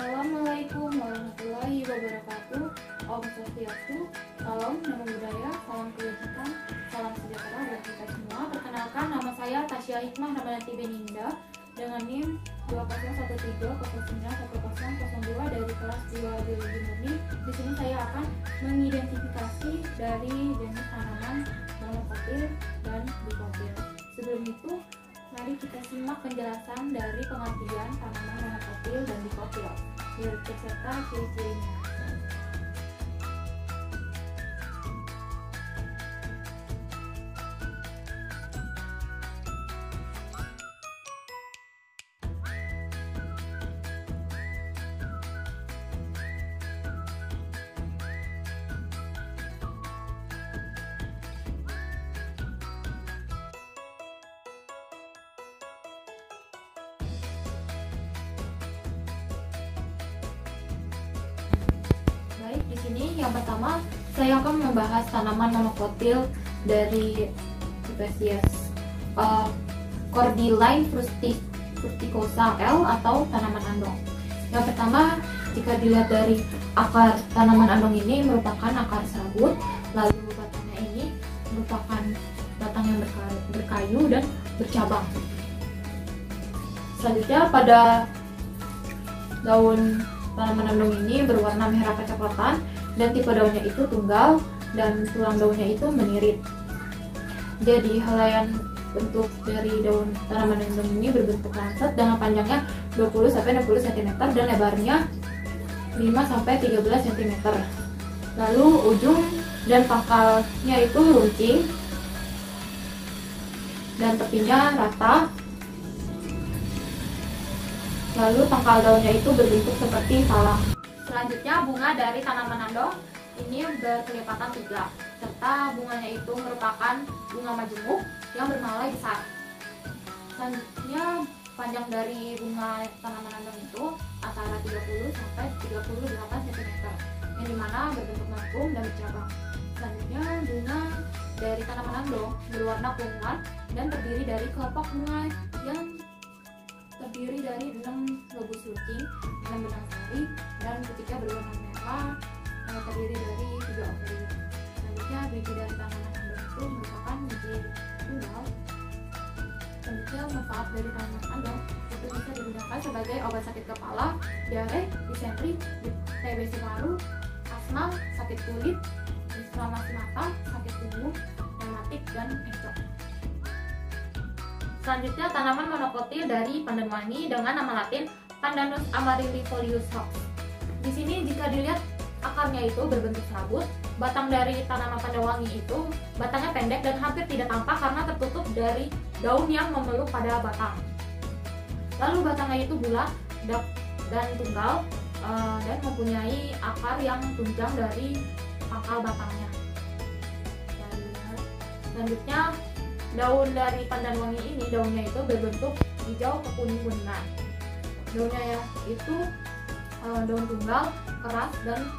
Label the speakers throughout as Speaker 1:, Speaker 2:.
Speaker 1: Assalamualaikum warahmatullahi wabarakatuh. Om Swastiastu, salam, namo buddhaya, salam kebajikan, salam sejahtera bagi kita semua. Perkenalkan, nama saya Tasya Hikmah Ramadhanti Beninda dengan NIM 2013091002 dari kelas 2 Biologi Murni. Di sini saya akan mengidentifikasi dari jenis tanaman monokotil dan dikotil. Sebelum itu, mari kita simak penjelasan dari pengertian tanaman monokotil dan dikotil beserta ciri-cirinya. Baik, di sini yang pertama saya akan membahas tanaman monokotil dari spesies Cordyline fruticosa L atau tanaman andong. Yang pertama, jika dilihat dari akar tanaman andong ini merupakan akar serabut, lalu batangnya ini merupakan batang yang berkayu dan bercabang. Selanjutnya, pada daun tanaman andong ini berwarna merah kecoklatan dan tipe daunnya itu tunggal dan tulang daunnya itu menirit. Jadi helaian bentuk dari daun tanaman andong ini berbentuk lancet dengan panjangnya 20-60 cm dan lebarnya 5-13 cm. Lalu ujung dan pangkalnya itu runcing dan tepinya rata. Lalu pangkal daunnya itu berbentuk seperti salam. Selanjutnya, bunga dari tanaman andong ini berkelipatan 3, serta bunganya itu merupakan bunga majemuk yang bermalai besar. Selanjutnya, panjang dari bunga tanaman andong itu antara 30-38 cm, yang dimana berbentuk melengkung dan bercabang. Selanjutnya, bunga dari tanaman andong berwarna keunguan dan terdiri dari kelopak bunga yang terdiri dari 6 lobus runcing, 6 benang sari, dan ketika berwarna merah terdiri dari 3 ovarium. Selanjutnya, biji dari tanaman andong itu merupakan biji tunggal. Selanjutnya, manfaat dari tanaman andong itu bisa digunakan sebagai obat sakit kepala, diare, disentri, TBC paru, asma, sakit kulit, inflamasi mata, sakit punggung, rematik, dan encok. Selanjutnya, tanaman monokotil dari pandan wangi dengan nama latin Pandanus amarylifolius Hox. Di sini jika dilihat akarnya itu berbentuk serabut, batang dari tanaman pandan wangi itu batangnya pendek dan hampir tidak tampak karena tertutup dari daun yang memeluk pada batang. Lalu batangnya itu bulat dan tunggal dan mempunyai akar yang tunjang dari pangkal batangnya. Selanjutnya, daun dari pandan wangi ini daunnya itu berbentuk hijau kekuning-kuningan. Daunnya itu daun tunggal, keras dan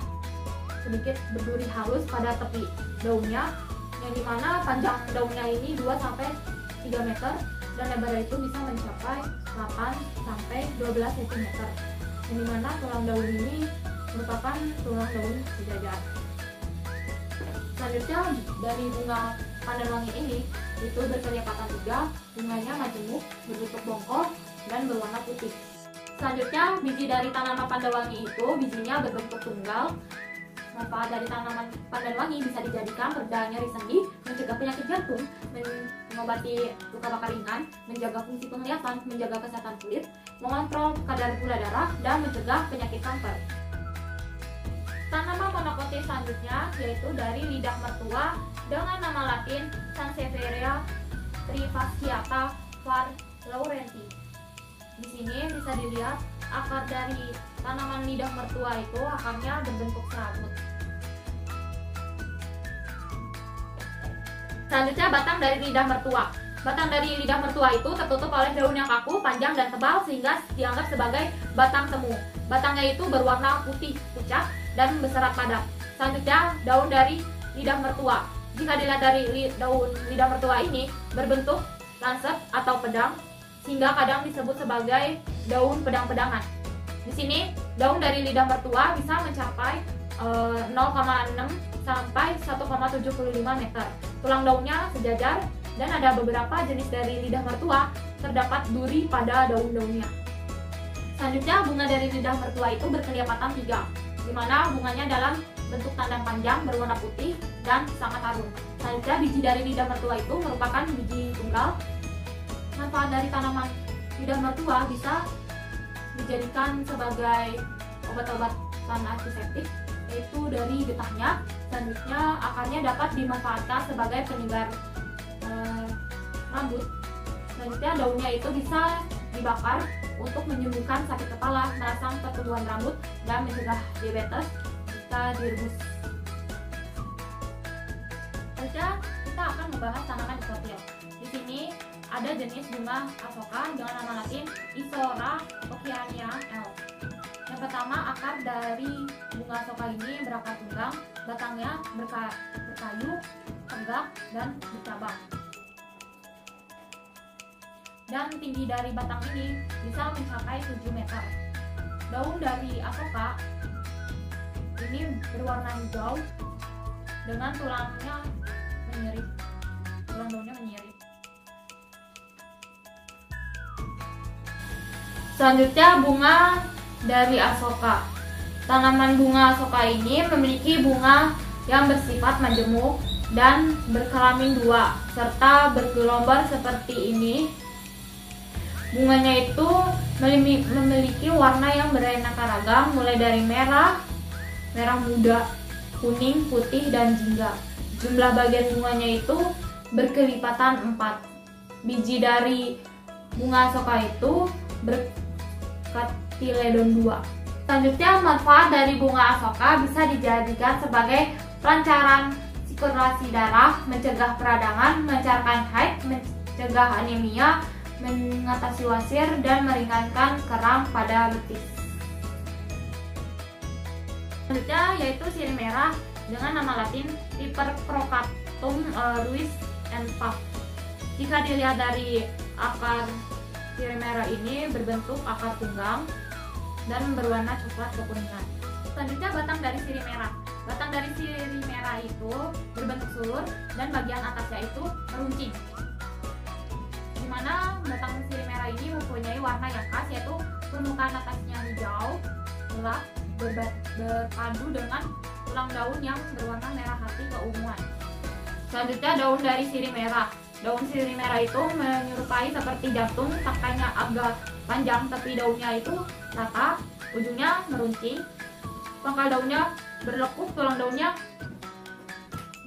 Speaker 1: sedikit berduri halus pada tepi daunnya, yang dimana panjang daunnya ini 2-3 meter dan lebarnya itu bisa mencapai 8-12 cm, yang dimana tulang daun ini merupakan tulang daun sejajar. Selanjutnya, dari bunga pandan wangi ini itu berkelipatan 3, bunganya majemuk, berbentuk bongkol, dan berwarna putih. Selanjutnya, biji dari tanaman pandan wangi itu bijinya berbentuk tunggal. Manfaat dari tanaman pandan wangi bisa dijadikan pereda nyeri sendi, mencegah penyakit jantung, mengobati luka bakar ringan, menjaga fungsi penglihatan, menjaga kesehatan kulit, mengontrol kadar gula darah, dan mencegah penyakit kanker. Tanaman monokotil selanjutnya yaitu dari lidah mertua dengan nama latin Sansevieria trifasciata var. Laurenti. Di sini bisa dilihat akar dari tanaman lidah mertua itu akarnya berbentuk serabut. Selanjutnya, batang dari lidah mertua. Batang dari lidah mertua itu tertutup oleh daun yang kaku, panjang, dan tebal sehingga dianggap sebagai batang semu. Batangnya itu berwarna putih pucat dan berserat padat. Selanjutnya, daun dari lidah mertua. Jika dilihat dari daun lidah mertua ini berbentuk lancet atau pedang, sehingga kadang disebut sebagai daun pedang-pedangan. Di sini Daun dari lidah mertua bisa mencapai 0,6 sampai 1,75 meter. Tulang daunnya sejajar dan ada beberapa jenis dari lidah mertua terdapat duri pada daun-daunnya. Selanjutnya, bunga dari lidah mertua itu berkelipatan 3, di mana bunganya dalam bentuk tandang panjang berwarna putih dan sangat harum. Selanjutnya, biji dari lidah mertua itu merupakan biji tunggal. Manfaat dari tanaman lidah mertua bisa dijadikan sebagai obat-obatan antiseptik, yaitu dari getahnya. Selanjutnya, akarnya dapat dimanfaatkan sebagai penyegar rambut. Selanjutnya, daunnya itu bisa dibakar untuk menyembuhkan sakit kepala, merangsang pertumbuhan rambut, dan mencegah diabetes jika direbus. Selanjutnya, kita akan membahas tanaman dikotil. Di sini ada jenis bunga asoka dengan nama latin Isora oceania L. Yang pertama, akar dari bunga asoka ini berakar tunggang, batangnya berkayu, tegak, dan bercabang. Dan tinggi dari batang ini bisa mencapai 7 meter. Daun dari asoka ini berwarna hijau dengan tulangnya menyirip. Tulang daunnya menyirip. Selanjutnya, bunga dari asoka. Tanaman bunga asoka ini memiliki bunga yang bersifat majemuk dan berkelamin 2 serta bergelombang seperti ini. Bunganya itu memiliki warna yang beraneka ragam, mulai dari merah, merah muda, kuning, putih, dan jingga. Jumlah bagian bunganya itu berkelipatan 4. Biji dari bunga asoka itu berkatiledon 2. Selanjutnya, manfaat dari bunga asoka bisa dijadikan sebagai pelancaran sirkulasi darah, mencegah peradangan, melancarkan haid, mencegah anemia, mengatasi wasir, dan meringankan kram pada betis. Selanjutnya yaitu sirih merah dengan nama latin Pipercrocatum Ruiz and Puff. Jika dilihat dari akar sirih merah ini berbentuk akar tunggang dan berwarna coklat kekuningan. Selanjutnya, batang dari sirih merah. Batang dari sirih merah itu berbentuk sulur dan bagian atasnya itu meruncing. Di mana batang sirih merah ini mempunyai warna yang khas, yaitu permukaan atasnya hijau gelap berpadu dengan tulang daun yang berwarna merah hati keunguan. Selanjutnya, daun dari sirih merah. Daun sirih merah itu menyerupai seperti jantung, tangkainya agak panjang tapi daunnya itu rata, ujungnya meruncing. Pangkal daunnya berlekuk, tulang daunnya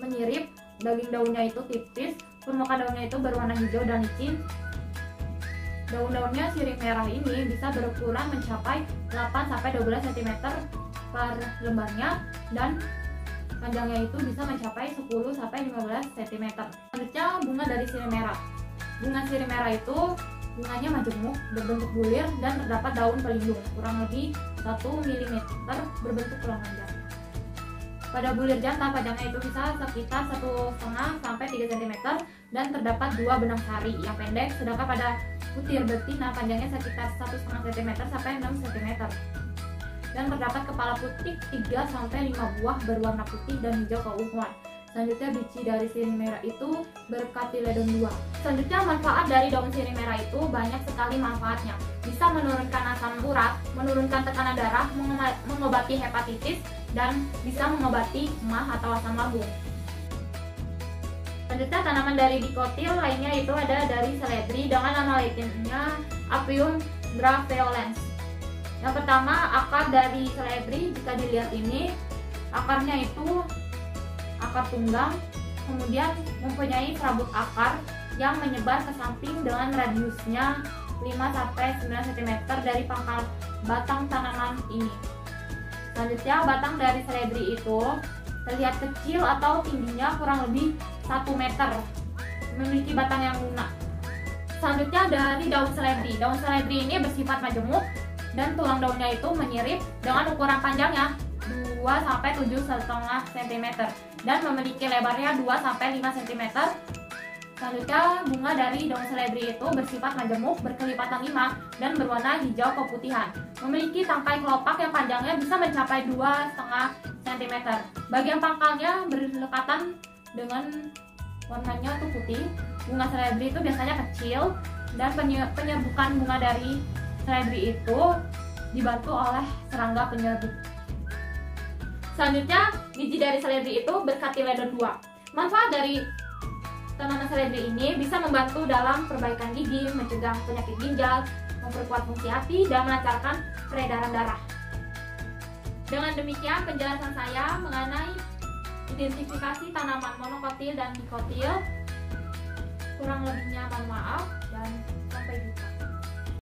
Speaker 1: menyirip, daging daunnya itu tipis, permukaan daunnya itu berwarna hijau dan licin. Daun-daunnya sirih merah ini bisa berukuran mencapai 8-12 cm per lembarnya dan panjangnya itu bisa mencapai 10-15 cm. Selanjutnya, bunga dari sirih merah. Bunga sirih merah itu bunganya majemuk, berbentuk bulir, dan terdapat daun pelindung kurang lebih 1 mm berbentuk lonjong. Pada bulir jantan, panjangnya itu bisa sekitar 1,5-3 cm dan terdapat 2 benang sari yang pendek, sedangkan pada butir betina panjangnya sekitar 1,5 cm sampai 6 cm. Dan terdapat kepala putih 3-5 buah berwarna putih dan hijau keunguan. Selanjutnya, biji dari sirih merah itu berkatiledon 2. Selanjutnya, manfaat dari daun sirih merah itu banyak sekali manfaatnya. Bisa menurunkan asam urat, menurunkan tekanan darah, mengobati hepatitis, dan bisa mengobati emah atau asam lambung. Selanjutnya, tanaman dari dikotil lainnya itu ada dari seledri dengan nama latinnya Apium graveolens. Yang pertama, akar dari seledri. Jika dilihat ini, akarnya itu akar tunggang, kemudian mempunyai serabut akar yang menyebar ke samping dengan radiusnya 5-9 cm dari pangkal batang tanaman ini. Selanjutnya, batang dari seledri itu terlihat kecil atau tingginya kurang lebih 1 meter, memiliki batang yang lunak. Selanjutnya, dari daun seledri. Daun seledri ini bersifat majemuk dan tulang daunnya itu menyirip dengan ukuran panjangnya 2-7,5 cm dan memiliki lebarnya 2-5 cm Selanjutnya, bunga dari daun seledri itu bersifat majemuk, berkelipatan 5, dan berwarna hijau keputihan. Memiliki tangkai kelopak yang panjangnya bisa mencapai 2,5 cm. Bagian pangkalnya berdekatan dengan warnanya tuh putih. Bunga seledri itu biasanya kecil, dan penyerbukan bunga dari seledri itu dibantu oleh serangga penyerbuk. Selanjutnya, biji dari seledri itu berkatiledon 2. Manfaat dari tanaman seledri ini bisa membantu dalam perbaikan gigi, mencegah penyakit ginjal, memperkuat fungsi hati, dan melancarkan peredaran darah. Dengan demikian penjelasan saya mengenai identifikasi tanaman monokotil dan dikotil. Kurang lebihnya mohon maaf.